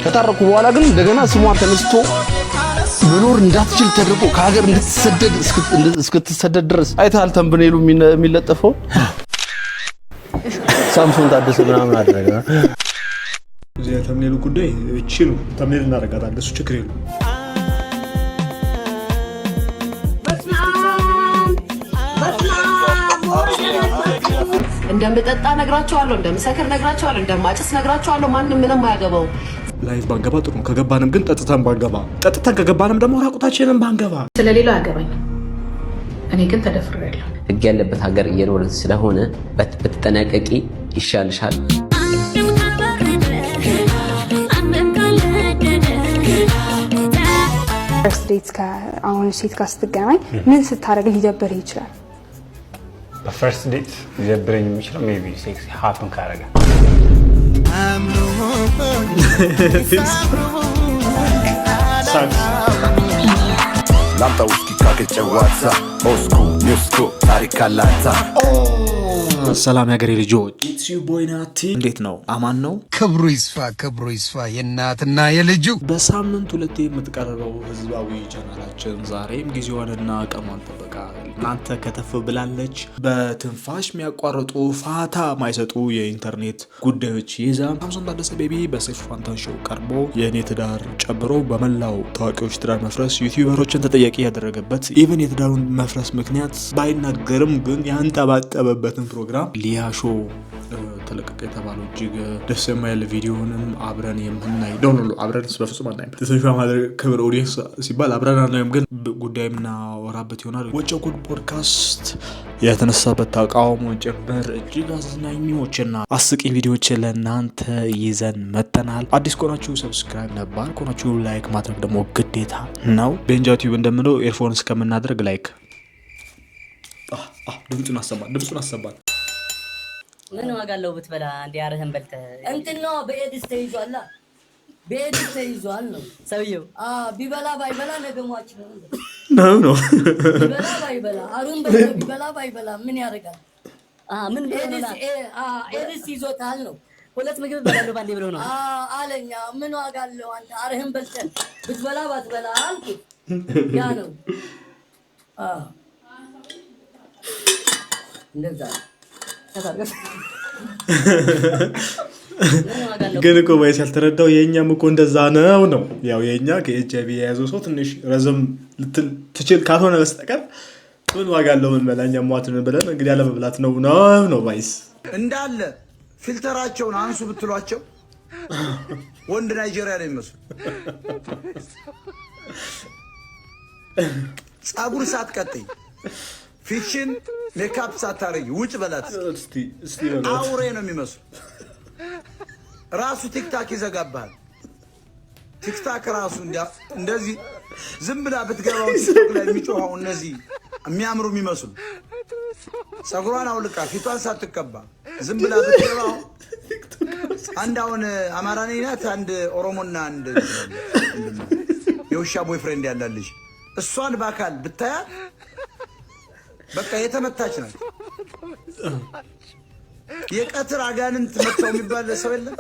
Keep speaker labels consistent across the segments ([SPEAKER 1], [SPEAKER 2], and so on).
[SPEAKER 1] ከታረቁ በኋላ ግን እንደገና ስሟን ተነስቶ መኖር እንዳትችል ተደርጎ ከሀገር እስክትሰደድ ድረስ አይተሃል። ተንብኔሉ የሚለጠፈው ሳምሶን ታደሰ ምናምን አደረገ።
[SPEAKER 2] እዚህ ተንብኔሉ ጉዳይ እቺ ነው። ተንብኔል እናደርጋታለን፣ እሱ ችግር የለውም።
[SPEAKER 3] እንደምጠጣ ነግራቸዋለሁ፣ እንደምሰክር ነግራቸዋለሁ፣ እንደማጨስ ነግራቸዋለሁ። ማንም ምንም አያገባው።
[SPEAKER 2] ላይፍ ባንገባ ጥሩ ነው። ከገባንም ግን ጠጥተን ባንገባ፣ ጠጥተን ከገባንም ደግሞ ራቁታችንን ባንገባ።
[SPEAKER 3] ስለሌላው አያገባኝም። እኔ ግን ተደፍሬያለሁ።
[SPEAKER 4] ህግ ያለበት ሀገር እየኖርን ስለሆነ ብትጠነቀቂ ይሻልሻል።
[SPEAKER 5] ፈርስት ዴት አሁን ሴት ጋር ስትገናኝ ምን ስታደርግ ሊደብርህ ይችላል?
[SPEAKER 6] በፈርስት ዴት ሊደብረኝ የሚችለው ሜይ ቢ ሴክስ ሃፕን ካደረገ
[SPEAKER 7] ላምጣ ውስኪ ካገጨዋታ ኦስኩ ኒውስኩ ታሪክ አላታ።
[SPEAKER 2] ሰላም ያገሬ ልጆች፣ ኢትስ ዩ ቦይ ናቲ። እንዴት ነው? አማን ነው?
[SPEAKER 8] ክብሩ ይስፋ የእናትና የልጁ
[SPEAKER 2] በሳምንት ሁለቴ የምትቀርበው ህዝባዊ ቻናላችን ዛሬም ጊዜዋንና ቀሟን ጠበቃ እናንተ ከተፍ ብላለች። በትንፋሽ የሚያቋርጡ ፋታ ማይሰጡ የኢንተርኔት ጉዳዮች ይዛ ሳምሶን ታደሰ ቤቢ በሰይፉ ፋንታሁን ሾው ቀርቦ የእኔ ትዳር ጨምሮ በመላው ታዋቂዎች ትዳር መፍረስ ዩቲዩበሮችን ተጠያቂ ያደረገበት ኢቨን የትዳሩን መፍረስ ምክንያት ባይናገርም ግን ያንጠባጠበበትን ፕሮግራም ሊያ ሾው ተለቀቀ የተባለው እጅግ ደስ የማይል ቪዲዮንም አብረን የምናይ ነው። አብረን በፍጹም አናይም። ተሰፋ ማድረግ ክብር ኦዲየንስ ሲባል አብረን አናይም፣ ግን ጉዳይ የምናወራበት ይሆናል። ወጨው ጉድ ፖድካስት የተነሳበት ተቃውሞ ጭምር እጅግ አዝናኞችና አስቂኝ ቪዲዮዎችን ለእናንተ ይዘን መተናል። አዲስ ከሆናችሁ ሰብስክራይብ፣ ነባር ከሆናችሁ ላይክ ማድረግ ደግሞ ግዴታ ነው። ቤንጃ ቲዩብ እንደምለው ኤርፎን እስከምናደርግ ላይክ ድምፁን አሰማል።
[SPEAKER 9] ምን ዋጋ አለው ብትበላ እንደ ያረህን በልተህ እንትና በኤድስ ተይዟል። በኤድስ ተይዟል ነው ሰውየው። ቢበላ ባይበላ ነገ ሟች ነው። ቢበላ ባይበላ አሩን ቢበላ ባይበላ ምን ያደርጋል? ምን ኤድስ ይዞታል ነው። ሁለት ምግብ በላለው ባንዴ ብለው ነው አለኛ። ምን ዋጋ አለው አንተ አረህን በልተህ ብትበላ ባትበላ አልኩት። ያ ነው እንደዛ
[SPEAKER 2] ግን እኮ ባይስ ያልተረዳው የኛም እኮ እንደዛ ነው። ያው የኛ ከኤችአይቪ የያዘው ሰው ትንሽ ረዘም ትችል ካልሆነ በስተቀር ምን ዋጋ አለው ምን በላኛ ሟትን ብለን እንግዲህ ያለ መብላት ነው ባይስ
[SPEAKER 8] እንዳለ ፊልተራቸውን አንሱ ብትሏቸው ወንድ ናይጄሪያ ነው የሚመስሉ። ጸጉር ሳትቀጥይ ፊክሽን ሜካፕ ሳታረጊ ውጭ በላት እስቲ አውሬ ነው የሚመስሉ። ራሱ ቲክታክ ይዘጋባል። ቲክታክ ራሱ እንደዚህ ዝም ብላ ብትገባው ቲክታክ ላይ የሚጮኸው እነዚህ የሚያምሩ የሚመስሉ ጸጉሯን አውልቃ ፊቷን ሳትቀባ ዝም ብላ ብትገባው አንድ አሁን አማራ ነኝ ናት፣ አንድ ኦሮሞና አንድ የውሻ ቦይፍሬንድ ያላለች እሷን በአካል ብታያት በቃ የተመታች ናት። የቀትር አጋንንት መጣው የሚባል ሰው የለም።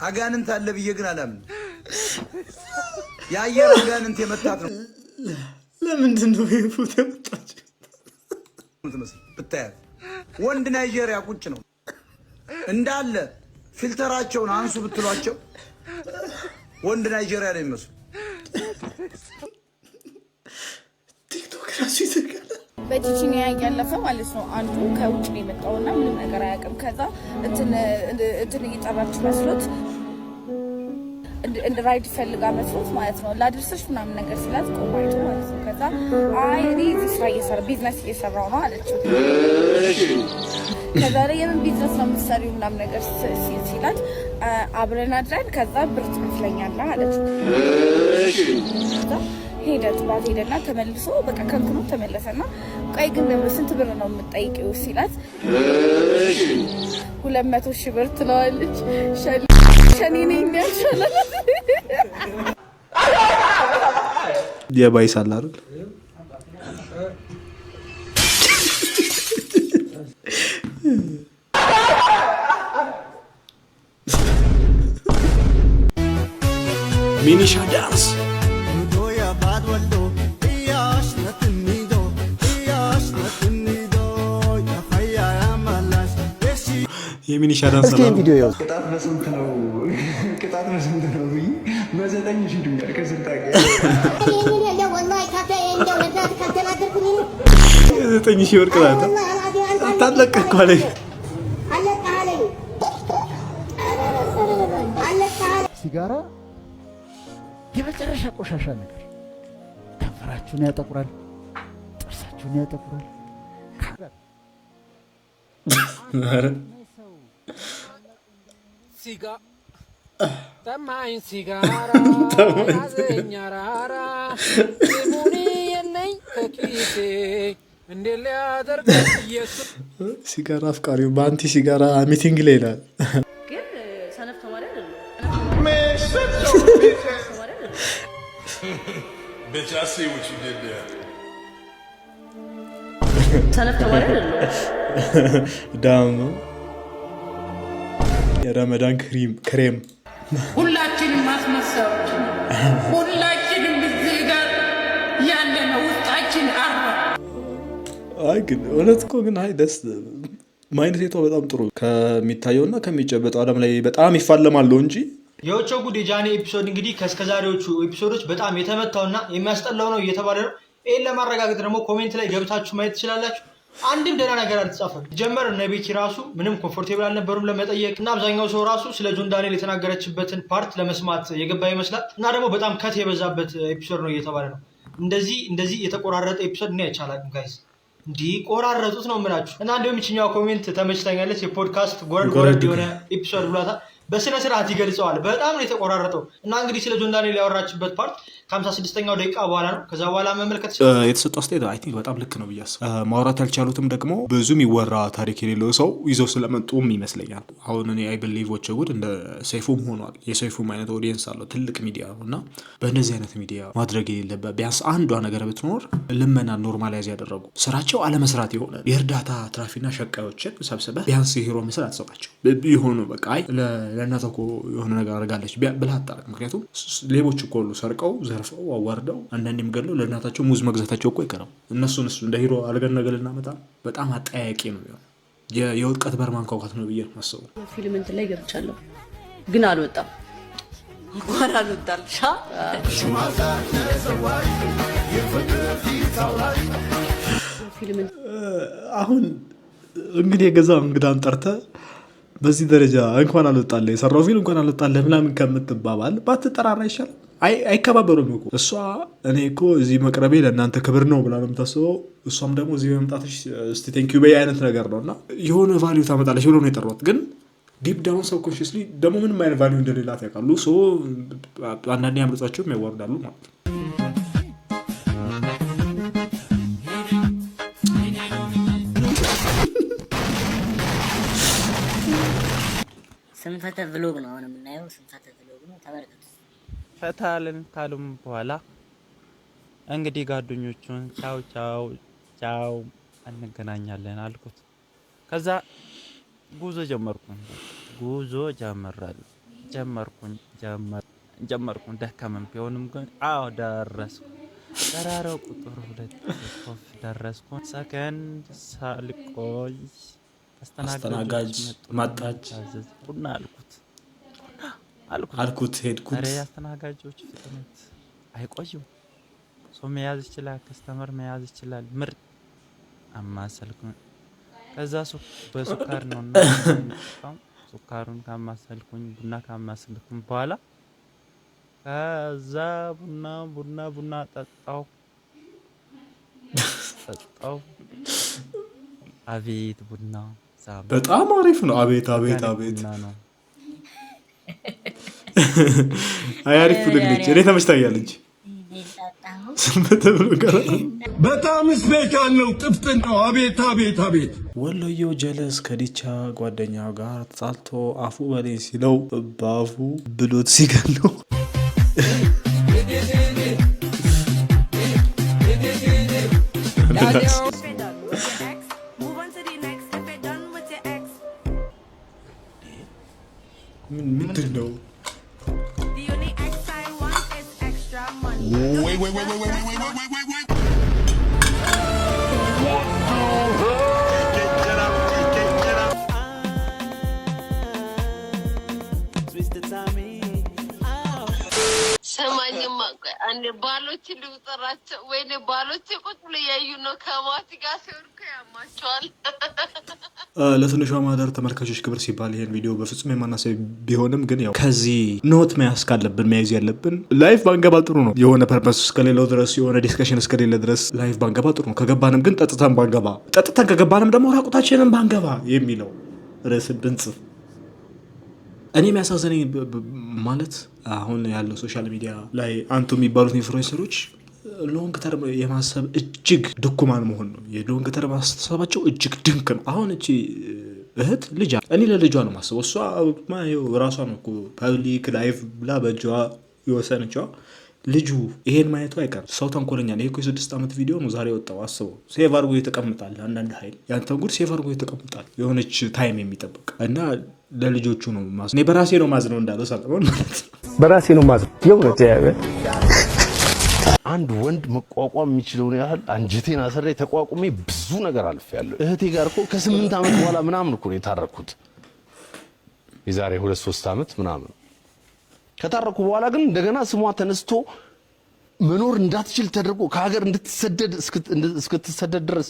[SPEAKER 8] አጋንንት አለ ብዬ ግን አላምን። የአየር አጋንንት የመታት ነው።
[SPEAKER 2] ለምንድን ነው ይፉት የመጣች
[SPEAKER 8] ብታያት? ወንድ ናይጄሪያ ቁጭ ነው እንዳለ ፊልተራቸውን አንሱ ብትሏቸው ወንድ ናይጄሪያ ነው የሚመስሉ።
[SPEAKER 2] ቲክቶክ ራሱ ይዘጋል።
[SPEAKER 5] በቺቺኒያ ያለፈ ማለት ነው። አንዱ ከውጭ ነው የመጣውና ምንም ነገር አያውቅም። ከዛ እንትን እየጠራች መስሎት እንደ ራይድ ፈልጋ መስሎት ማለት ነው ላድርስሽ ምናምን ነገር ሲላት ቆማይቶ ማለት ነው። ከዛ አይ እኔ ቢዝነስ እየሰራው ነው አለችው። ከዛ ላይ የምን ቢዝነስ ነው የምትሰሪው ምናምን ነገር ሲላት አብረን አድረን ከዛ ብር ትከፍለኛለህ አለችው። ሄደ ጥባት ሄደና ተመልሶ በቃ ከንክኖ ተመለሰና ቆይ ግን ስንት ብር ነው የምትጠይቂው ሲላት 200,000 ብር ትለዋለች። ሸኔ ነኝ ያልሻላል
[SPEAKER 2] የባይሳል አይደል? ሚኒሻ ዳንስ የሚኒሻ ዳንስ ነው።
[SPEAKER 1] ቪዲዮ ያው
[SPEAKER 6] ቅጣት በስንት ነው? ቅጣት በስንት ነው? በዘጠኝ ሺህ ድንጋይ ከስንት አገኘ?
[SPEAKER 2] 9,000 ብር ቅጣት አታለቀቅ እኮ አለኝ።
[SPEAKER 10] ሲጋራ የመጨረሻ ቆሻሻ ነገር፣ ከንፈራችሁን ያጠቁራል፣ ጥርሳችሁን ያጠቁራል።
[SPEAKER 11] ተማኝ ሲጋራ ያዘኛራራ ሙኒ የነኝ ከኪሴ እንዴ ሊያደርግ ኢየሱስ
[SPEAKER 2] ሲጋራ አፍቃሪው በአንቲ ሲጋራ ሚቲንግ ላይ ይላል።
[SPEAKER 3] ግን ሰነፍ ተማሪ አይደለም። ሰነፍ ተማሪ አይደለም።
[SPEAKER 2] ዳም የረመዳን ክሬም
[SPEAKER 11] ሁላችንም ማስመሰሎች ሁላችንም እዚህ ጋር ያለነው ውስጣችን አርባ
[SPEAKER 2] አይ ግን እውነት እኮ ግን አይ ደስ ማይንድ ሴቷ በጣም ጥሩ ከሚታየውና ከሚጨበጠው ዓለም ላይ በጣም ይፋለማሉ እንጂ
[SPEAKER 12] የውጮ ጉድ የጃኒ ኤፒሶድ እንግዲህ ከስከዛሬዎቹ ኤፒሶዶች በጣም የተመታውና የሚያስጠላው ነው እየተባለ ነው። ይሄን ለማረጋገጥ ደግሞ ኮሜንት ላይ ገብታችሁ ማየት ትችላላችሁ። አንድም ደህና ነገር አልተጻፈም። ጀመር እነ ቤኪ ራሱ ምንም ኮምፎርቴብል አልነበሩም ለመጠየቅ እና አብዛኛው ሰው ራሱ ስለ ጆን ዳንኤል የተናገረችበትን ፓርት ለመስማት የገባ ይመስላል እና ደግሞ በጣም ከት የበዛበት ኤፒሶድ ነው እየተባለ ነው። እንደዚህ የተቆራረጠ ኤፒሶድ ነው አይቻላም ጋይስ። እንዲህ ቆራረጡት ነው የምላችሁ እና እንደውም ይችኛው ኮሜንት ተመችታኛለች። የፖድካስት ጎረድ የሆነ ኤፒሶድ ብሏታል። በስነ ስርዓት ይገልጸዋል። በጣም ነው የተቆራረጠው እና እንግዲህ ስለ ጆን ዳንኤል ያወራችበት ፓርት ከ56ኛው ደቂቃ በኋላ ነው። ከዛ በኋላ መመልከት
[SPEAKER 2] የተሰጠው አስተያየት አይ ቲንክ በጣም ልክ ነው ብዬ አስባለሁ። ማውራት ያልቻሉትም ደግሞ ብዙ የሚወራ ታሪክ የሌለው ሰው ይዘው ስለመጡም ይመስለኛል። አሁን እኔ አይ ቢሊቭ ወቸ ጉድ እንደ ሰይፉም ሆኗል። የሰይፉም አይነት ኦዲየንስ አለው፣ ትልቅ ሚዲያ ነው እና በእነዚህ አይነት ሚዲያ ማድረግ የሌለበት ቢያንስ አንዷ ነገር ብትኖር ልመና ኖርማላይዝ ያደረጉ ስራቸው አለመስራት የሆነ የእርዳታ ትራፊና ሸቃዮችን ሰብስበህ ቢያንስ የሂሮ ምስል አትሰጣቸው የሆኑ በቃ አይ ለእናቷ እኮ የሆነ ነገር አድርጋለች ብለህ አታረግ። ምክንያቱም ሌቦች እኮ ሁሉ ሰርቀው ዘርፈው አዋርደው አንዳንዴም ገለው ለእናታቸው ሙዝ መግዛታቸው እኮ አይቀርም። እነሱን እንደ ሂሮ አድርገን ነገር ልናመጣ በጣም አጠያቂ ነው። የውድቀት በር ማንኳኳት ነው ብዬ ማስበው።
[SPEAKER 3] ፊልም እንትን ላይ ገብቻለሁ ግን አልወጣም። እንኳን አልወጣልሻ ፊልም
[SPEAKER 2] አሁን እንግዲህ የገዛው እንግዳን ጠርተህ በዚህ ደረጃ እንኳን አልወጣለ የሰራው ፊልም እንኳን አልወጣለ ምናምን ከምትባባል ባትጠራራ ይሻላል። አይከባበሩም እኮ እሷ እኔ እኮ እዚህ መቅረቤ ለእናንተ ክብር ነው ብላ ነው የምታስበው። እሷም ደግሞ እዚህ በመምጣትሽ እስቲ ቴንኪዩ በይ አይነት ነገር ነው እና የሆነ ቫሊዩ ታመጣለች ብሎ ነው የጠሯት። ግን ዲፕ ዳውን ሰብኮንሽስሊ ደግሞ ምንም አይነት ቫሊዩ እንደሌላት ያውቃሉ። አንዳንዴ ያምልጧቸውም ያዋርዳሉ ማለት ነው።
[SPEAKER 9] ስንፈተ ብሎግ ነው አሁን የምናየው። ስንፈተ ብሎግ ነው። ተመልከቱ።
[SPEAKER 13] ፈታልን ካሉም በኋላ እንግዲህ ጓደኞቹን ቻው እንገናኛለን አልኩት። ከዛ ጉዞ ጀመርኩኝ ደከመን ቢሆንም ግን ደረስኩ። ተራራው ቁጥር 2 ኮፍ ደረስኩ። ሰከንድ ሳልቆይ አስተናጋጅ መጣች። ቡና አልኩት ሄድኩት። ኧረ አስተናጋጆች ፍጥነት አይቆዩም። ሰው መያዝ ይችላል፣ ከስተመር መያዝ ይችላል። ምርጥ አማሰልኩኝ። ከዛ በሱካር ነውና ሱካሩን ካማሰልኩኝ ቡና ካማሰልኩኝ በኋላ ከዛ ቡና ጠጣው። አቤት ቡና
[SPEAKER 2] በጣም አሪፍ ነው። አቤት አሪፍ ልጅ እኔ ተመችታኛለች።
[SPEAKER 14] በጣም ስፔሻል ነው። ጥፍጥን ነው። አቤት
[SPEAKER 2] ወሎዬው ጀለስ ከዲቻ ጓደኛው ጋር ተጣልቶ አፉ በሌን ሲለው በአፉ ብሎት ሲገለው ምንድን ነው?
[SPEAKER 3] ሰማኝማ አንዴ ባሎች ልውጥራቸው ወይኔ ባሎች ቁጭ ብለው ያዩ ነው ከማቲ ጋር ሲወርኩ ያማቸዋል።
[SPEAKER 2] ለትንሿ ማህደር ተመልካቾች ክብር ሲባል ይሄን ቪዲዮ በፍጹም የማናሳይ ቢሆንም ግን ያው ከዚህ ኖት መያዝ ካለብን መያዝ ያለብን ላይፍ ባንገባ ጥሩ ነው። የሆነ ፐርፐስ እስከሌለው ድረስ የሆነ ዲስከሽን እስከሌለ ድረስ ላይፍ ባንገባ ጥሩ ነው። ከገባንም ግን ጠጥተን ባንገባ፣ ጠጥተን ከገባንም ደግሞ ራቁታችንን ባንገባ የሚለው ርዕስን ብንጽፍ እኔ የሚያሳዝነኝ ማለት አሁን ያለው ሶሻል ሚዲያ ላይ አንቱ የሚባሉት ኢንፍሉዌንሰሮች ሎንግ ተርም የማሰብ እጅግ ድኩማን መሆን ነው። የሎንግ ተርም ማሰባቸው እጅግ ድንክ ነው። አሁን እቺ እህት ልጅ እኔ ለልጇ ነው ማሰበው። እሷ ራሷ ነው እኮ ፐብሊክ ላይፍ ብላ በእጇ የወሰነችዋ። ልጁ ይሄን ማየቱ አይቀርም። ሰው ተንኮለኛ ነው። ይሄ እኮ የ6 ዓመት ቪዲዮ ነው ዛሬ ወጣው። አስበው። ሴቭ አድርጎ የተቀምጣል። አንዳንድ ኃይል ያንተን ጉድ ሴቭ አድርጎ የተቀምጣል። የሆነች ታይም የሚጠብቅ እና ለልጆቹ ነው ማዝ ነው። በራሴ ነው ማዝ ነው እንዳለው ሰለሞን ማለት ነው። በራሴ ነው ማዝ ነው።
[SPEAKER 1] አንድ ወንድ መቋቋም የሚችለውን ያህል አንጀቴን አሰሬ ተቋቁሜ ብዙ ነገር አልፌያለሁ። እህቴ ጋር እኮ ከ8 ዓመት በኋላ ምናምን እኮ ነው የታረኩት። የዛሬ 2-3 ዓመት ምናምን ከታረኩ በኋላ ግን እንደገና ስሟ ተነስቶ መኖር እንዳትችል ተደርጎ ከሀገር እንድትሰደድ እስክትሰደድ ድረስ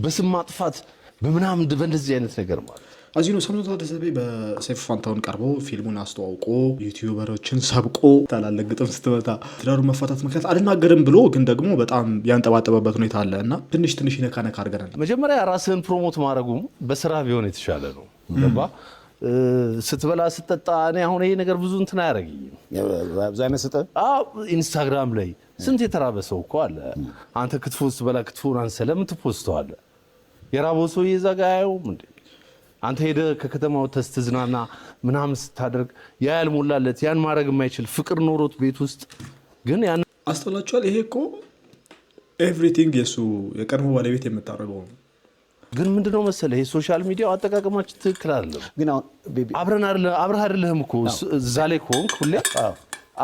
[SPEAKER 1] በስም ማጥፋት በምናምን በእንደዚህ አይነት ነገር ማለት
[SPEAKER 2] አዚ ነው። ሳምሶን ታደሰ በሰይፉ ፋንታሁን ቀርቦ ፊልሙን አስተዋውቆ ዩቲዩበሮችን ሰብቆ ታላላቅ ግጥም ስትመታ ትዳሩ መፋታት ምክንያት አልናገርም ብሎ ግን ደግሞ በጣም ያንጠባጠበበት ሁኔታ አለ እና ትንሽ ይነካ አድርገናል።
[SPEAKER 1] መጀመሪያ ራስህን ፕሮሞት ማድረጉም በስራ ቢሆን የተሻለ ነው። ገባ ስትበላ ስትጠጣ እኔ አሁን ይሄ ነገር ብዙ እንትን አያረጋኝም።
[SPEAKER 15] አብዛኛው ሰጠ
[SPEAKER 1] ኢንስታግራም ላይ ስንት የተራበ ሰው እኮ አለ። አንተ ክትፎ ስትበላ ክትፎን አንሰ ለምን ትፖስተዋለህ? የራበው ሰው ይዛጋ ያየውም እንዴ? አንተ ሄደ ከከተማው ተስትዝናና ምናምን ስታደርግ ያ ያልሞላለት ያን ማድረግ የማይችል ፍቅር ኖሮት ቤት ውስጥ ግን ያን
[SPEAKER 2] አስተላልቷል። ይሄ እኮ ኤቭሪቲንግ የሱ የቀድሞ ባለቤት የምታረገው ነው።
[SPEAKER 1] ግን ምንድነው መሰለህ ይሄ ሶሻል ሚዲያው አጠቃቀማችን ትክክል አይደለም።
[SPEAKER 15] ግን አሁን ቤቢ
[SPEAKER 1] አብረህ አይደለህም እኮ እዛ ላይ ከሆንክ ሁሌ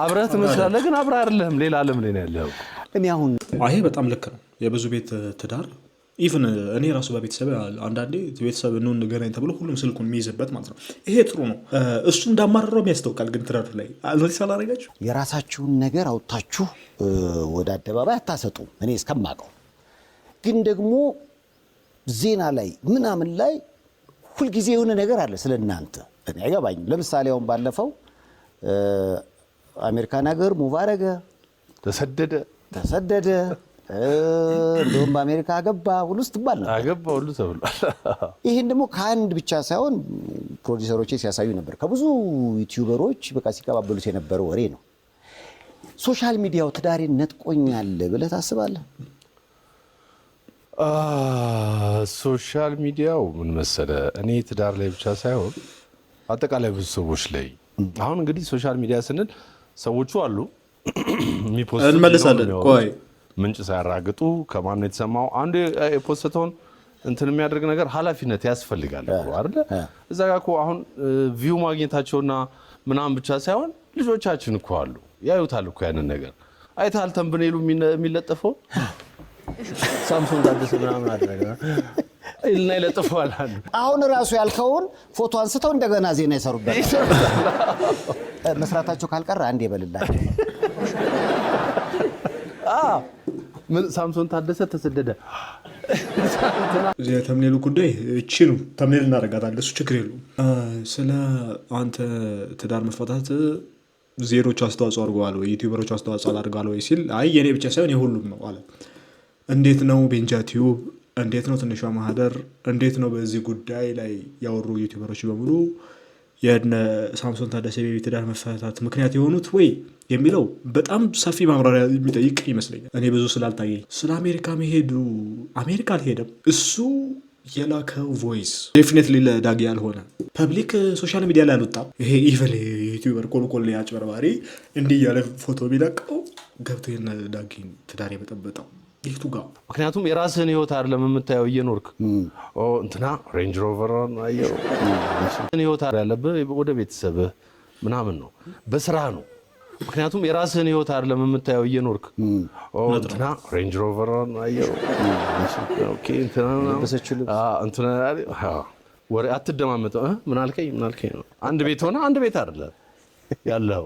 [SPEAKER 1] አብረህ ትመስላለህ፣ ግን አብረህ አይደለህም። ሌላ ዓለም ላይ ነው ያለው።
[SPEAKER 15] እኔ አሁን
[SPEAKER 2] ይሄ በጣም ልክ ነው። የብዙ ቤት ትዳር ኢቭን እኔ ራሱ በቤተሰብ አንዳንዴ ቤተሰብ ነው ገናኝ ተብሎ ሁሉም ስልኩን የሚይዝበት ማለት ነው። ይሄ ጥሩ ነው። እሱ እንዳማረረው ያስታውቃል። ግን ትዳር ላይ አልወልስ አላረጋችሁ
[SPEAKER 15] የራሳችሁን ነገር አውጣችሁ ወደ አደባባይ አታሰጡ። እኔ እስከማውቀው ግን ደግሞ ዜና ላይ ምናምን ላይ ሁልጊዜ የሆነ ነገር አለ ስለናንተ እኔ አይገባኝም። ለምሳሌ አሁን ባለፈው አሜሪካን ሀገር ሙቭ አደረገ፣ ተሰደደ እንደውም በአሜሪካ አገባ ሁሉ ስትባል ነበር።
[SPEAKER 1] አገባ ሁሉ ተብሏል።
[SPEAKER 15] ይሄን ደግሞ ከአንድ ብቻ ሳይሆን ፕሮዲውሰሮቼ ሲያሳዩ ነበር። ከብዙ ዩቲዩበሮች በቃ ሲቀባበሉት የነበረው ወሬ ነው። ሶሻል ሚዲያው ትዳሬን ነጥቆኛል ብለህ ታስባለህ?
[SPEAKER 1] ሶሻል ሚዲያው ምን መሰለህ፣ እኔ ትዳር ላይ ብቻ ሳይሆን አጠቃላይ ብዙ ሰዎች ላይ አሁን እንግዲህ ሶሻል ሚዲያ ስንል ሰዎቹ አሉ የሚፖስቱ
[SPEAKER 2] እንመለሳለን። ቆይ
[SPEAKER 1] ምንጭ ሳያራግጡ ከማን ነው የተሰማው? አንዱ የፖስተውን እንትን የሚያደርግ ነገር ኃላፊነት ያስፈልጋል አይደል? እዛ ጋር እኮ አሁን ቪው ማግኘታቸውና ምናምን ብቻ ሳይሆን ልጆቻችን እኮ አሉ ያዩታል እኮ ያንን ነገር አይታል። ተንብኔሉ የሚለጠፈው ሳምሶን ታደሰ ምናምን አደረገ እና ይለጥፈዋል።
[SPEAKER 15] አሁን ራሱ ያልከውን ፎቶ አንስተው እንደገና ዜና ይሰሩበት። መስራታቸው ካልቀረ አንዴ ይበልላል።
[SPEAKER 1] ሳምሶን ታደሰ ተሰደደ።
[SPEAKER 2] እዚህ ተምኔሉ ጉዳይ እቺ ነው። ተምኔል እናደርጋታለን፣ እሱ ችግር የለውም። ስለ አንተ ትዳር መፈታት ዜሮች አስተዋጽኦ አድርገዋል ወይ ዩቲዩበሮች አስተዋጽኦ አድርገዋል ወይ ሲል አይ የኔ ብቻ ሳይሆን የሁሉም ነው አለ። እንዴት ነው ቤንጃ ቲዩብ፣ እንዴት ነው ትንሿ ማህደር፣ እንዴት ነው በዚህ ጉዳይ ላይ ያወሩ ዩቲዩበሮች በሙሉ የነ ሳምሶን ታደሰ ቤቢ ትዳር መፈታት ምክንያት የሆኑት ወይ የሚለው በጣም ሰፊ ማብራሪያ የሚጠይቅ ይመስለኛል። እኔ ብዙ ስላልታየኝ ስለ አሜሪካ መሄዱ አሜሪካ አልሄደም። እሱ የላከው ቮይስ ዴፊኔትሊ ለዳጊ ያልሆነ ፐብሊክ ሶሻል ሚዲያ ላይ አልወጣም። ይሄ ኢቨል ዩቲዩበር ኮልኮል አጭበርባሪ እንዲህ ያለ ፎቶ ቢለቀው ገብቶ የነ ዳጊን ትዳር የበጠበጠው ይህቱ ጋር።
[SPEAKER 1] ምክንያቱም የራስህን ህይወት አይደለም የምታየው እየኖርክ እንትና ሬንጅ ሮቨር አየው ህይወት ያለብህ ወደ ቤተሰብህ ምናምን ነው፣ በስራ ነው። ምክንያቱም የራስህን ህይወት አይደለም የምታየው እየኖርክ እንትና ሬንጅ ሮቨር አየው እንትና ወሬ አትደማመጠው ምን አልከኝ ነው። አንድ ቤት ሆነ አንድ ቤት አይደለም ያለው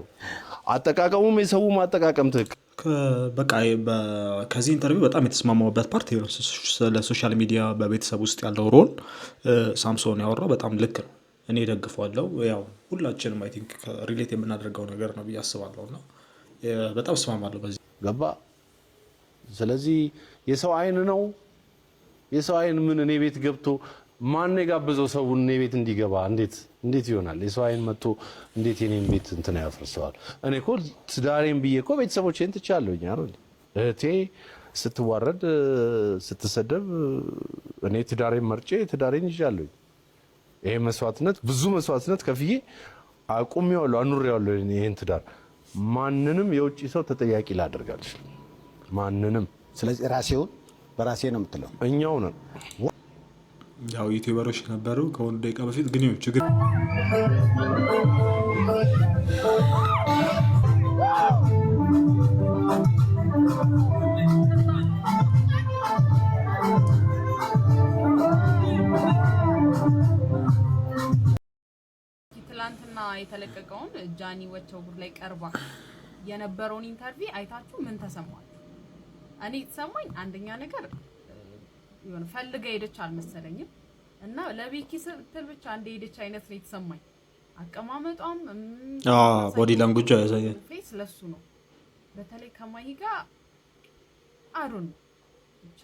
[SPEAKER 1] አጠቃቀሙም የሰው ማጠቃቀም ትክ
[SPEAKER 2] በቃ ከዚህ ኢንተርቪው በጣም የተስማማውበት ፓርት ነው። ለሶሻል ሚዲያ በቤተሰብ ውስጥ ያለው ሮል ሳምሶን ያወራው በጣም ልክ ነው። እኔ ደግፈዋለሁ። ያው ሁላችንም አይ ቲንክ ሪሌት የምናደርገው ነገር ነው ብዬ አስባለሁና በጣም እስማማለሁ በዚህ
[SPEAKER 1] ገባ። ስለዚህ የሰው አይን ነው የሰው አይን ምን እኔ ቤት ገብቶ ማን የጋበዘው ሰውን እኔ ቤት እንዲገባ እንዴት ይሆናል? የሰው አይን መጥቶ እንዴት የኔን ቤት እንትን ያፈርሰዋል? እኔ እኮ ትዳሬን ብዬ እኮ ቤተሰቦቼን ትቻለሁኝ አይደል? እህቴ ስትዋረድ ስትሰደብ እኔ ትዳሬን መርጬ ትዳሬን ይዣለሁኝ። ይሄ መስዋዕትነት ብዙ መስዋዕትነት ከፍዬ አቁሜዋለሁ አኑሬዋለሁ ይሄን ትዳር። ማንንም የውጭ ሰው ተጠያቂ ላደርግ አልችልም ማንንም።
[SPEAKER 15] ስለዚህ ራሴውን በራሴ ነው የምትለው።
[SPEAKER 1] እኛው ነን
[SPEAKER 2] ያው ዩቲዩበሮች ነበሩ ከወንድ ደቂቃ በፊት ግን ይሁን ችግር
[SPEAKER 16] ትላንትና የተለቀቀውን ጃኒ ወቸው ጉድ ላይ ቀርባ የነበረውን ኢንተርቪው አይታችሁ ምን ተሰማችሁ? እኔ የተሰማኝ አንደኛ ነገር ይሁን ፈልጋ ሄደች አልመሰለኝም እና ለቤኪ ስትል ብቻ እንደ ሄደች አይነት ነው የተሰማኝ። አቀማመጧም
[SPEAKER 2] ቦዲ ላንጉጅ ያሳያል
[SPEAKER 16] ፌስ ለሱ ነው። በተለይ ከማሂ ጋር አሩን ብቻ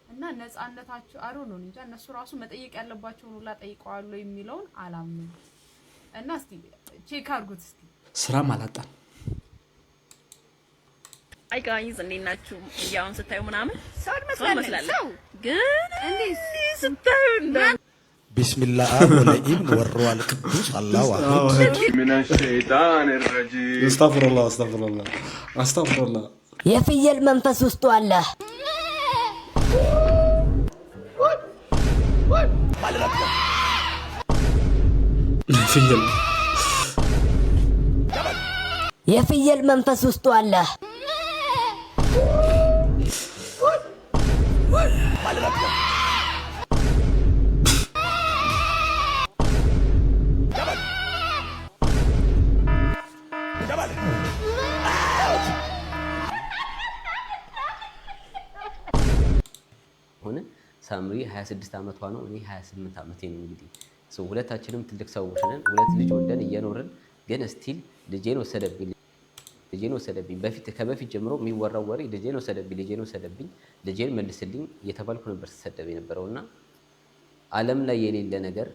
[SPEAKER 16] እና ነፃነታቸው አሩን ነው እንጂ እነሱ ራሱ መጠየቅ ያለባቸው ሁላ ጠይቀዋል የሚለውን አላምንም። እና እስቲ ቼክ አድርጉት እስቲ
[SPEAKER 2] ስራም አላጣም።
[SPEAKER 17] አይ ጋይዝ እንዴት ናችሁ? ያውን ስታዩ ምናምን ሰው መስላለሁ ግን እንዴት ስታዩ
[SPEAKER 18] ቢስሚላህ ወለኢብን ወራል ቅዱስ አላሁ አክበር
[SPEAKER 14] ሚነ ሸይጣን الرجيم
[SPEAKER 2] አስተግፍሩላህ
[SPEAKER 9] የፍየል መንፈስ ውስጡ አለ። የፍየል መንፈስ ውስጡ አለ።
[SPEAKER 4] ሆነ ሳምሪ 26 ዓመቷ ነው፣ እኔ 28 ዓመቴ ነው። እንግዲህ ሁለታችንም ትልቅ ሰዎች ነን። ሁለት ልጅ ወልደን እየኖርን ግን ስቲል ልጄን ወሰደብኝ። ከበፊት ጀምሮ የሚወራው ወሬ ልጄን ወሰደብኝ፣ ልጄን መልስልኝ እየተባልኩ ነበር ተሰደብ የነበረውና ዓለም ላይ የሌለ ነገር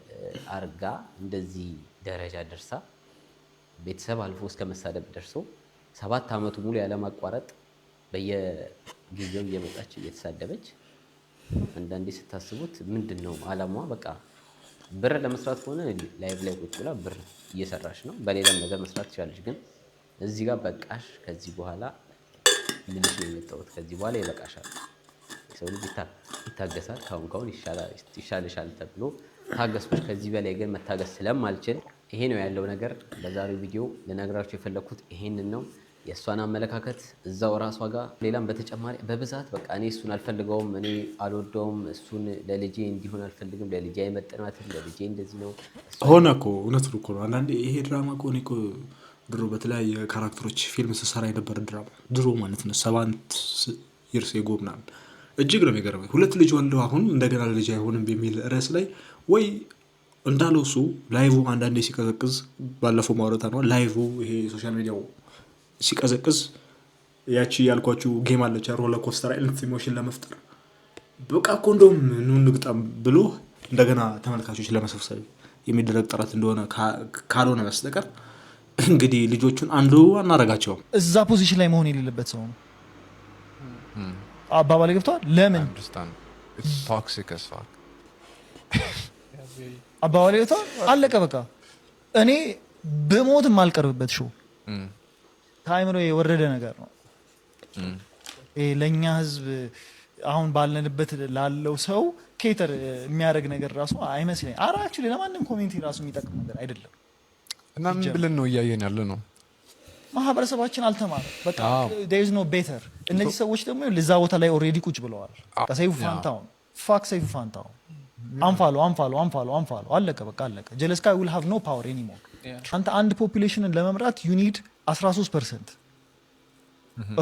[SPEAKER 4] አርጋ እንደዚህ ደረጃ ደርሳ ቤተሰብ አልፎ እስከ መሳደብ ደርሶ 7 ዓመቱ ሙሉ ያለማቋረጥ በየጊዜው እየመጣች እየተሳደበች አንዳንዴ ስታስቡት ምንድነው ዓላማዋ? በቃ ብር ለመስራት ከሆነ ላይቭ ላይ ቁጭ ብላ ብር እየሰራች ነው። በሌላም ነገር መስራት ትችላለች። ግን እዚህ ጋር በቃሽ፣ ከዚህ በኋላ ልልሽ ነው የመጣሁት። ከዚህ በኋላ ይበቃሻል። ሰው ልጅ ይታገሳል። ካሁን ይሻልሻል ተብሎ ታገስኩሽ። ከዚህ በላይ ግን መታገስ ስለማልችል ይሄ ነው ያለው ነገር። በዛሬው ቪዲዮ ልነግራችሁ የፈለኩት ይሄንን ነው። የእሷን አመለካከት እዛው ራሷ ጋር ሌላም በተጨማሪ በብዛት በቃ እኔ እሱን አልፈልገውም፣ እኔ አልወደውም፣ እሱን ለልጄ እንዲሆን አልፈልግም፣ ለልጄ አይመጥናትም፣ ለልጄ እንደዚህ ነው
[SPEAKER 2] ሆነ እኮ እውነቱን እኮ ነው። አንዳንዴ ይሄ ድራማ እኮ እኔ እኮ ድሮ በተለያየ ካራክተሮች ፊልም ስሰራ የነበረ ድራማ ድሮ ማለት ነው 7 ይርስ ኤጎ ምናምን እጅግ ነው የሚገርመኝ። ሁለት ልጅ ወልደው አሁን እንደገና ልጅ አይሆንም በሚል ርዕስ ላይ ወይ እንዳለው እሱ ላይቭ አንዳንዴ ሲቀዘቅዝ ባለፈው ማውራታ ነው ላይቭ ይሄ ሶሻል ሚዲያው ሲቀዘቅዝ ያቺ ያልኳችሁ ጌም አለች ሮለር ኮስተር አይነት ኢሞሽን ለመፍጠር በቃ እኮ እንደውም ንግጣም ብሎ እንደገና ተመልካቾች ለመሰብሰብ የሚደረግ ጥረት እንደሆነ ካልሆነ በስተቀር እንግዲህ ልጆቹን አንዱ አናረጋቸውም።
[SPEAKER 19] እዛ ፖዚሽን ላይ መሆን የሌለበት ሰው ነው። አባባል ገብቷል። ለምን አባባል ገብቷል። አለቀ በቃ። እኔ በሞት የማልቀርብበት ሾው ታይምሮ የወረደ ነገር ነው። ለኛ ህዝብ አሁን ባልነንበት ላለው ሰው ኬተር የሚያደርግ ነገር ራሱ አይመስለኝ። አክቹሊ ለማንም ኮሚኒቲ ራሱ የሚጠቅም ነገር አይደለም።
[SPEAKER 20] እና ምን ብለን ነው እያየን ያለ ነው?
[SPEAKER 19] ማህበረሰባችን አልተማረ በቃ there is no better እነዚህ ሰዎች ደግሞ ለዛ ቦታ ላይ ኦሬዲ ቁጭ ብለዋል ከሰይፉ ፋንታውን ፋክ ሰይፉ ፋንታውን አንፋሎ አለቀ በቃ አለቀ ጀለስ guy will have no power anymore አንተ አንድ ፖፑሌሽንን ለመምራት you need 13%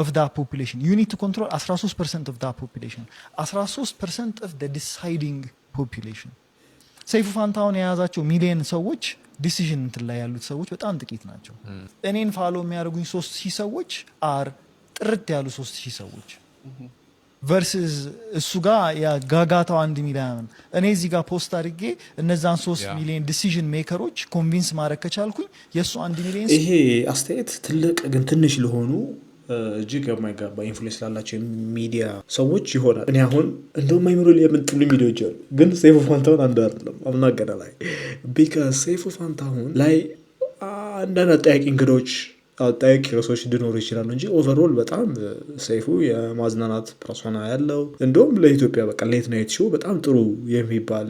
[SPEAKER 19] of that population you need to control 13% of that population 13% of the deciding population ሰይፉ ፋንታውን የያዛቸው ሚሊየን ሰዎች ዲሲዥን እንትን ላይ ያሉት ሰዎች በጣም ጥቂት ናቸው እኔን ፋሎ የሚያደርጉኝ 3000 ሰዎች አር ጥርት ያሉ 3000 ሰዎች versus እሱ ጋር ያ ጋጋታው 1 ሚሊዮን እኔ እዚህ ጋር ፖስት አድርጌ እነዛን 3 ሚሊዮን ዲሲዥን ሜከሮች ኮንቪንስ ማድረግ ከቻልኩኝ የሱ 1 ሚሊዮን
[SPEAKER 2] ይሄ አስተያየት ትልቅ ግን ትንሽ ለሆኑ እጅግ የማይገባ ኢንፍሉዌንስ ላላቸው ሚዲያ ሰዎች ይሆናል እኔ አሁን እንደውም አይምሮ ላይ የምንጥሉ ሚዲያዎች አሉ ግን ሰይፉ ፋንታውን አንድ አይደለም አምናገና ላይ ቢካዝ ሰይፉ ፋንታውን ላይ አንዳንድ አጠያቂ እንግዶች አጠያቂ ርዕሶች ሊኖሩ ይችላሉ እንጂ ኦቨርኦል በጣም ሰይፉ የማዝናናት ፐርሶና ያለው እንደውም ለኢትዮጵያ በቃ ሌት ናይት ሾው በጣም ጥሩ የሚባል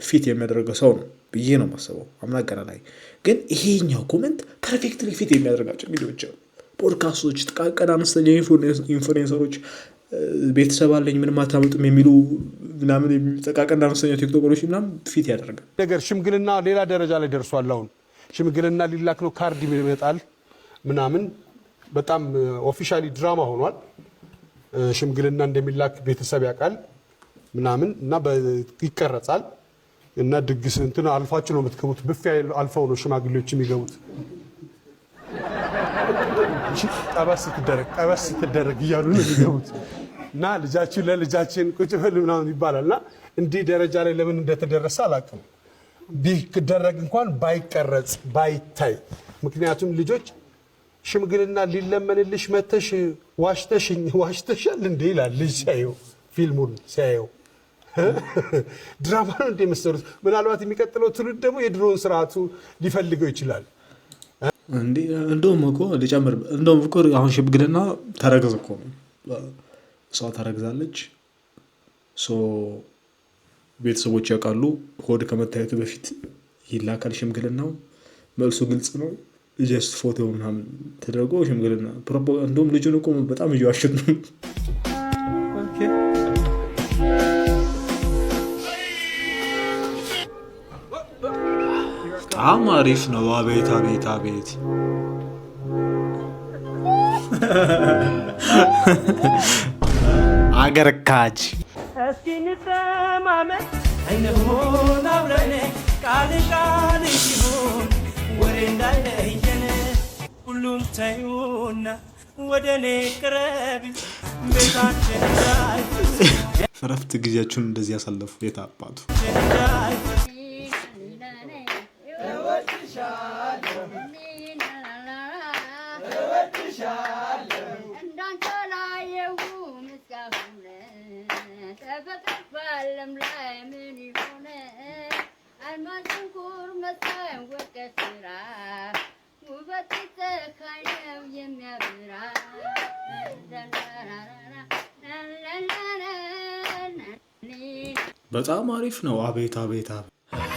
[SPEAKER 2] ፊት የሚያደርገው ሰው ነው ብዬ ነው የማስበው አምናገና ላይ ግን ይሄኛው ኮሜንት ፐርፌክትሊ ፊት የሚያደርጋቸው ሚዲያዎች አሉ ፖድካስቶች ጥቃቅን አነስተኛ ኢንፍሉዌንሰሮች ቤተሰብ አለኝ ምንም አታመጡም የሚሉ ምናምን ጥቃቅን አነስተኛ ቲክቶከሮች ምናምን ፊት ያደርጋል
[SPEAKER 20] ነገር ሽምግልና ሌላ ደረጃ ላይ ደርሷል አሁን ሽምግልና ሊላክ ነው ካርድ ይመጣል ምናምን በጣም ኦፊሻሊ ድራማ ሆኗል ሽምግልና እንደሚላክ ቤተሰብ ያውቃል ምናምን እና ይቀረጻል እና ድግስ እንትን አልፋችሁ ነው የምትገቡት ብፌ አልፋው ነው ሽማግሌዎች የሚገቡት ጠበስ ትደረግ እያሉ ነው የሚገቡት እና ልጃችን ለልጃችን ቁጭ በል ምናምን ይባላልና እንዲህ ደረጃ ላይ ለምን እንደተደረሰ አላውቅም ቢደረግ እንኳን ባይቀረጽ ባይታይ ምክንያቱም ልጆች ሽምግልና ሊለመንልሽ መተሽ ዋሽተሻል እንዴ ይላል ልጅ ሲያየው ፊልሙን ሲያየው ድራማ ነው እንደ መሰሉት ምናልባት የሚቀጥለው ትውልድ ደግሞ የድሮውን ስርዓቱ ሊፈልገው ይችላል
[SPEAKER 2] እንደውም እኮ ሊጨምር እንደውም እኮ አሁን ሽምግልና ተረግዝ እኮ እሷ ተረግዛለች ቤተሰቦች ያውቃሉ ሆድ ከመታየቱ በፊት ይላካል ሽምግልናው መልሱ ግልጽ ነው ጀስት ፎቶ ምናምን ተደርጎ ሽምግልና እንደውም ልጁን እኮ በጣም እየዋሹት ነው በጣም አሪፍ ነው አቤት አቤት አቤት አገር ካጅ
[SPEAKER 21] እስኪ እንሰማመን አይነሆን አብረን ቃል ሲሆን ወሬ እንዳይለየን ሁሉም ተዩና ወደ እኔ ቅረቢ ቤታችን ላይ
[SPEAKER 2] እረፍት ጊዜያችሁን እንደዚህ ያሳለፉ የታባቱ በጣም አሪፍ ነው አቤት አቤት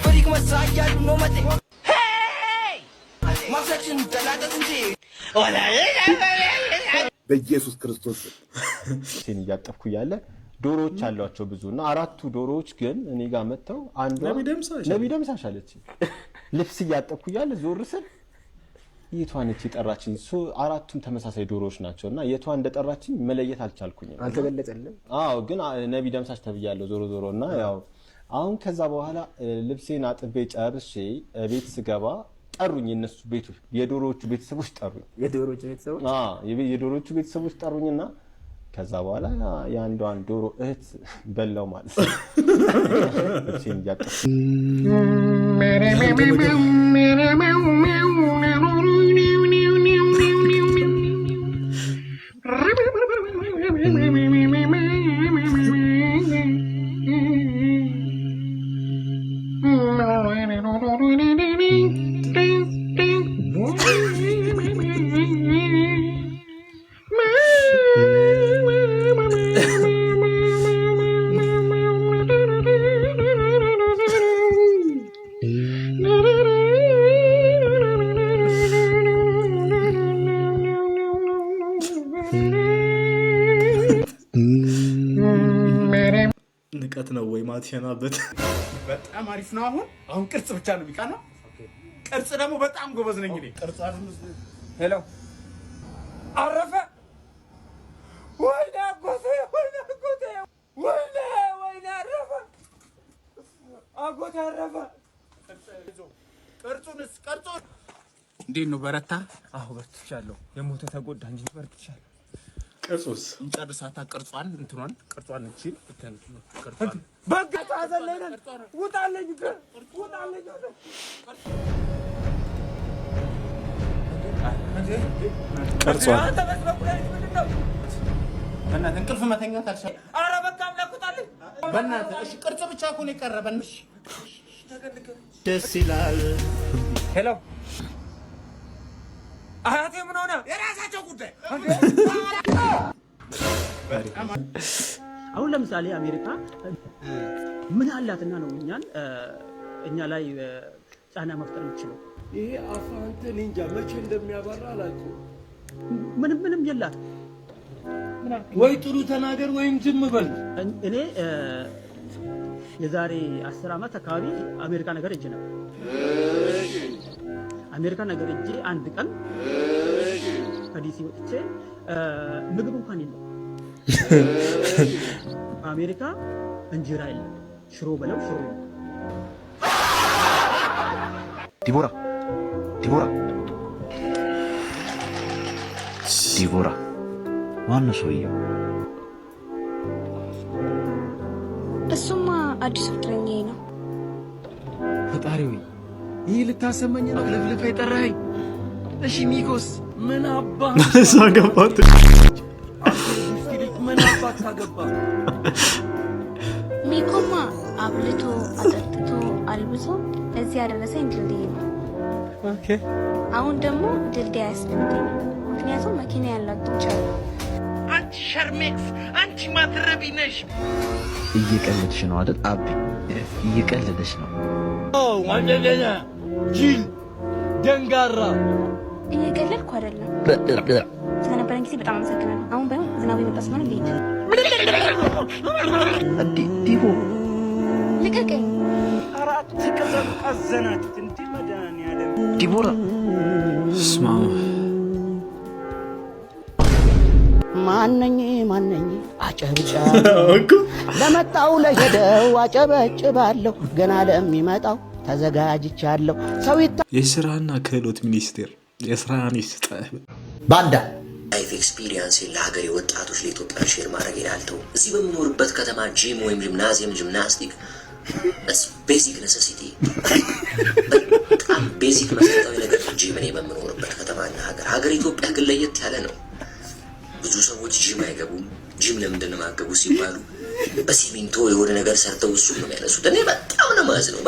[SPEAKER 21] ፍሪክ መሳያሉ ነው መጤ ማሰችን ተላቀት እንጂ
[SPEAKER 22] በኢየሱስ ክርስቶስ ሲን ያጠፍኩ ያለ ዶሮዎች አሏቸው ብዙና አራቱ ዶሮዎች ግን እኔ ጋር መተው አንዱ ነቢ ደምሳሽ አለች ልብስ ያጠፍኩ ያለ ዞር ስል የቷን እቺ ጠራችኝ አራቱም ተመሳሳይ ዶሮዎች ናቸውና የቷን እንደጠራችኝ መለየት አልቻልኩኝ
[SPEAKER 23] አልተገለጸልኝ
[SPEAKER 22] አዎ ግን ነቢ ደምሳሽ ተብያለሁ ዞሮና ያው አሁን ከዛ በኋላ ልብሴን አጥቤ ጨርሼ ቤት ስገባ ጠሩኝ እነሱ ቤቱ የዶሮዎቹ ቤተሰቦች ጠሩኝ የዶሮዎቹ ቤተሰቦች ጠሩኝና ከዛ በኋላ ያንዷን ዶሮ እህት በላው ማለት ነው እቺን ያጠፍ
[SPEAKER 2] ንቀት ነው ወይ ማትሸናበት?
[SPEAKER 7] በጣም አሪፍ ነው። አሁን ቅርጽ ብቻ ነው የሚቀረው። ቅርጽ ደግሞ በጣም ጎበዝ ነኝ እኔ። ቅርጽ ሄሎ አረፈ። ወይኔ አጎቴ ወይኔ አረፈ። አጎቴ አረፈ። ቅርጹን እንዴት ነው በረታ? አዎ በርትቻለሁ። የሞተ ተጎዳ እንጂ በርትቻለሁ።
[SPEAKER 2] ቅርጹስ
[SPEAKER 7] እንጨርሳታ። ቅርጿን እቺ ቅርጿን በቃ ታዘለና ውጣለኝ።
[SPEAKER 2] ቅርጿን
[SPEAKER 7] በእናትህ እንቅልፍ መተኛት አልቻልኩም። ኧረ በቃ አምላክ ውጣለኝ በእናትህ። እሺ ቅርጽ ብቻ እኮ ነው የቀረበን። እሺ
[SPEAKER 21] ደስ ይላል።
[SPEAKER 7] ሄሎ አያቴ ምን ሆነ? የራሳቸው ጉዳይ።
[SPEAKER 8] አሁን ለምሳሌ አሜሪካ ምን አላትና ነው እኛ ላይ ጫና መፍጠር የምትችለው?
[SPEAKER 21] ይሄ አፋንተ እንጃ መቼ እንደሚያበራ አላውቅም።
[SPEAKER 8] ምንም የላት።
[SPEAKER 21] ወይ ጥሩ ተናገር ወይም ዝም በል።
[SPEAKER 8] እኔ የዛሬ 10 ዓመት አካባቢ አሜሪካ ነገር ሄጄ ነበር። አሜሪካ ነገር ሄጄ አንድ ቀን ከዲሲ ወጥቼ ምግብ እንኳን የለም። አሜሪካ እንጀራ የለም። ሽሮ በለው ሽሮ የለም።
[SPEAKER 15] ዲቦራ ማነው ሰውየው?
[SPEAKER 23] እሱማ አዲስ ፍቅረኛዬ ነው።
[SPEAKER 21] ፈጣሪ ሆይ ይህ ልታሰመኝ ነው ልፍልፍ የጠራኸኝ? እሺ ሚኮስ ምን አባ
[SPEAKER 2] ሳገባት
[SPEAKER 21] ምን አባት ሳገባ?
[SPEAKER 23] ሚኮማ አብልቶ አጠጥቶ አልብሶ እዚህ ያደረሰኝ ድልድይ ነው።
[SPEAKER 21] ኦኬ
[SPEAKER 23] አሁን ደግሞ ድልድይ አያስፈልገኝም፣ ምክንያቱም መኪና ያላቸው ቻሉ።
[SPEAKER 21] አንቺ ሸርሜክስ፣ አንቺ ማትረቢ ነሽ።
[SPEAKER 15] እየቀለድሽ ነው አይደል? አቢ እየቀለደሽ ነው።
[SPEAKER 21] ወንደገና ጅል ደንጋራ።
[SPEAKER 23] እየቀለድኩ አይደለም። ስለነበረን ጊዜ በጣም አመሰግናለሁ። አሁን ባይሆን ዝናቡ የመጣ ስለሆነ ልሂድ።
[SPEAKER 15] ዲቦ
[SPEAKER 23] ልቀቀኝ።
[SPEAKER 21] አራት ቀዘናት እንዴ መድኃኒዓለም።
[SPEAKER 15] ዲቦራ
[SPEAKER 2] ስማ
[SPEAKER 24] ማነኝ ለመጣው ለሄደው አጨበጭባለሁ፣ ገና ለሚመጣው ተዘጋጅቻለሁ። ሰው
[SPEAKER 2] የስራና ክህሎት ሚኒስቴር የስራን ይስጠህ።
[SPEAKER 25] ባንዳ ላይፍ ኤክስፒሪየንስ ለሀገሬ ወጣቶች ለኢትዮጵያ ሼር ማድረግ ይላልተው። እዚህ በምኖርበት ከተማ ጂም ወይም ጂምናስቲክ ቤዚክ ኔሴሲቲ በጣም ቤዚክ መሰረታዊ ነገር ጂም እኔ በምኖርበት ከተማና ሀገር ኢትዮጵያ ግን ለየት ያለ ነው። ብዙ ሰዎች ጂም አይገቡም። ጂም ለምንድን ነው የማገቡ ሲባሉ በሲሚንቶ የሆነ ነገር ሰርተው እሱ ነው የሚያነሱት። እኔ በጣም ነው ማዝነው።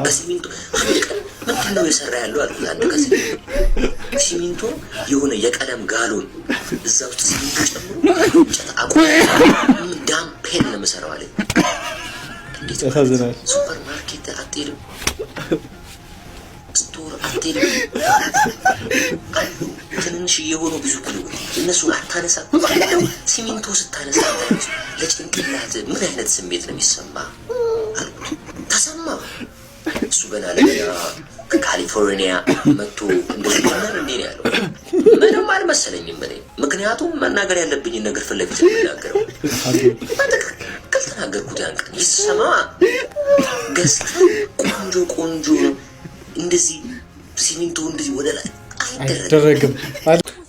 [SPEAKER 25] በሲሚንቶ አንድ ቀን ምንድን ነው የሰራ ያለው አልኩት። አንድ ቀን ሲሚንቶ የሆነ የቀለም ጋሎን እዛ ውስጥ ሲሚንቶ ጨምሮ እንጨት አቁም ዳምፔን ነው የምሰራው አለኝ። እንዴት ያሳዝናል። ሱፐር ማርኬት አትሄድም? ስቶር አትሄድም? ትንንሽ የሆኑ ብዙ ኪሎ እነሱን አታነሳ። ሲሚንቶ ስታነሳ ለጭንቅላት ምን አይነት ስሜት ነው የሚሰማ አልኩት። ተሰማ። እሱ ገና ለገና ከካሊፎርኒያ መጥቶ እንደዚህ ነው እንዴ ያለው። ምንም አልመሰለኝም እኔ፣ ምክንያቱም መናገር ያለብኝን ነገር ፊት ለፊት የምናገረው በትክክል ተናገርኩት። ያን ቀን ይሰማ ገዝታ ቆንጆ እንደዚህ ሲሚንቶ እንደዚህ ወደ ላይ አይደረግም።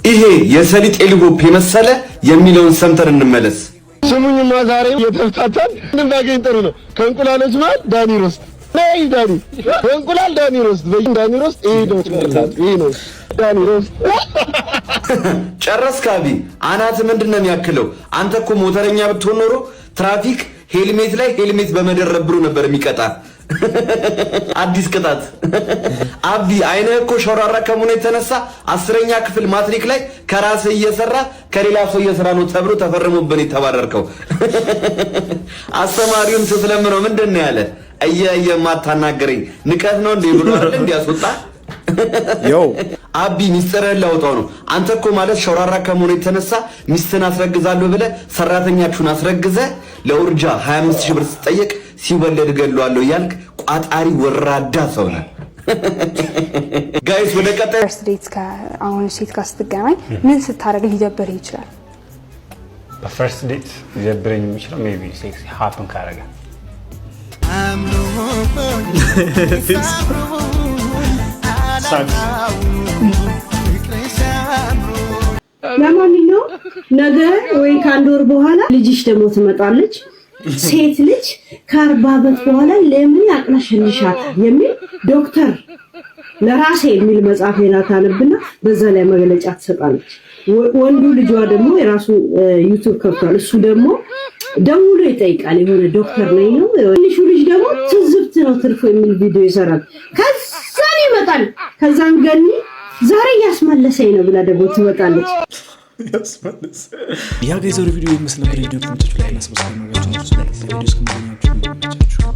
[SPEAKER 26] ይሄ የሰሊጥ ኤልጎፕ የመሰለ የሚለውን ሰምተን እንመለስ።
[SPEAKER 27] ስሙኝማ ዛሬ የተፍታታን እንዳገኝ ጥሩ ነው። ከእንቁላሎች ማለት ዳኒ ሮስት ነይ ዳኒ እንቁላል ዳኒ ሮስት ዳኒ ሮስት ይሄ ነው ዳኒ ሮስት።
[SPEAKER 26] ጨረስክ አቢ? አናት ምንድን ነው የሚያክለው? አንተ እኮ ሞተረኛ ብትሆን ኖሮ ትራፊክ ሄልሜት ላይ ሄልሜት በመደረብ ብሎ ነበር የሚቀጣ። አዲስ ቅጣት። አቢ አይነህ እኮ ሾራራ ከመሆኑ የተነሳ 10ኛ ክፍል ማትሪክ ላይ ከራስህ እየሰራ ከሌላ ሰው እየሰራ ነው ተብሎ ተፈርሞብን የተባረርከው። አስተማሪውን ስትለምነው ምንድን ነው ያለ? እየማታናገረኝ ንቀት ነው እንዴ ብሎ አይደል እንዲያስወጣ።
[SPEAKER 2] ዮ
[SPEAKER 26] አቢ ሚስጥርህን ላውጣው ነው። አንተ እኮ ማለት ሸውራራ ከመሆኑ የተነሳ ሚስትን አስረግዛለሁ ብለህ ሰራተኛችሁን አስረግዘህ ለውርጃ 25000 ብር ስትጠየቅ ሲወለድ ገለዋለሁ እያልክ ቋጣሪ ወራዳ ሰው ነህ። ጋይስ ወደ ቀጣይ
[SPEAKER 23] ፈርስት ዴት አሁን ሴት ጋር ስትገናኝ ምን ስታደርግ ሊደብርህ ይችላል?
[SPEAKER 3] በፈርስት ዴት ሊደብረኝ የሚችለው ሜቢ ሴክስ ሃፕን ካደረገ
[SPEAKER 5] ለማንኛውም ነገ ወይ ከአንድ ወር በኋላ ልጅሽ ደግሞ ትመጣለች። ሴት ልጅ ከ40 ዓመት በኋላ ለምን ያቅለሽልሻታል የሚል ዶክተር ለራሴ የሚል መጽሐፍ ታነብና በዛ ላይ መግለጫ ትሰጣለች። ወንዱ ልጇ ደግሞ የራሱ ዩቲዩብ ከፍቷል። እሱ ደግሞ ደውሎ ይጠይቃል። የሆነ ዶክተር ነኝ ነው። ትንሹ ልጅ ደግሞ ትዝብት ነው ትርፎ የሚል ቪዲዮ ይሰራል። ከዛ ይመጣል። ከዛም ገኒ ዛሬ ያስመለሰኝ ነው ብላ ደግሞ ትመጣለች።
[SPEAKER 2] ያስመለሰ ያ ገዘሩ ቪዲዮ ይመስል ነበር። ቪዲዮ ትንሽ ላይ እናስመስል ነው ያለው ስለዚህ ቪዲዮ እስከምናያችሁ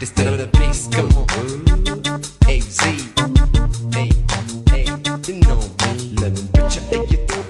[SPEAKER 2] this the place come on hey z hey hey you know me let me put you